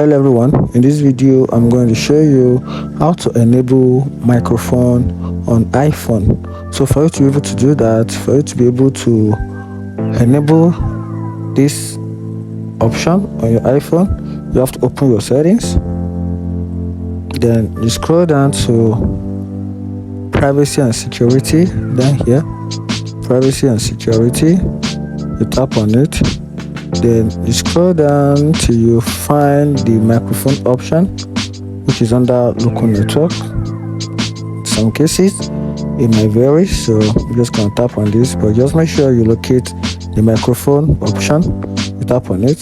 Hello everyone, in this video I'm going to show you how to enable microphone on iPhone. So for you to be able to do that, for you to be able to enable this option on your iPhone, you have to open your settings, then you scroll down to privacy and security. Then here, privacy and security, you tap on it, then you scroll down till you find the microphone option, which is under local network. In some cases it might vary, so I'm just gonna tap on this, but just make sure you locate the microphone option. You tap on it,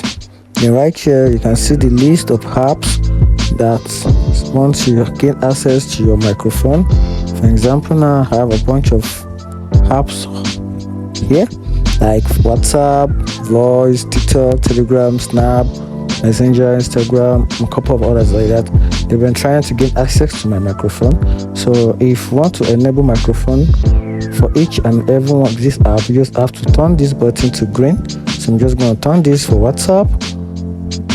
then right here you can see the list of apps that once you gain access to your microphone. For example, now I have a bunch of apps here like WhatsApp, Voice, TikTok, Telegram, Snap, Messenger, Instagram, a couple of others like that. They've been trying to gain access to my microphone. So if you want to enable microphone for each and every one of these apps, you just have to turn this button to green. So I'm just going to turn this for WhatsApp,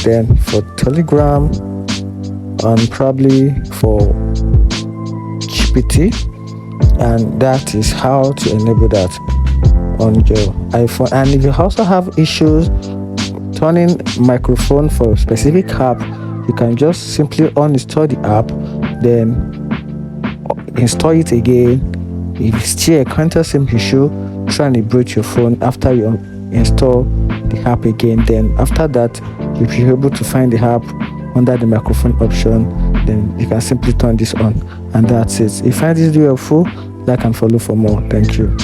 then for Telegram, and probably for GPT, and that is how to enable that on your iPhone. And if you also have issues turning microphone for a specific app, you can just simply uninstall the app, then install it again. If you still encounter same issue, try and reboot your phone after you install the app again. Then after that, if you're able to find the app under the microphone option, then you can simply turn this on, and that's it. If you find this video helpful, like and follow for more. Thank you.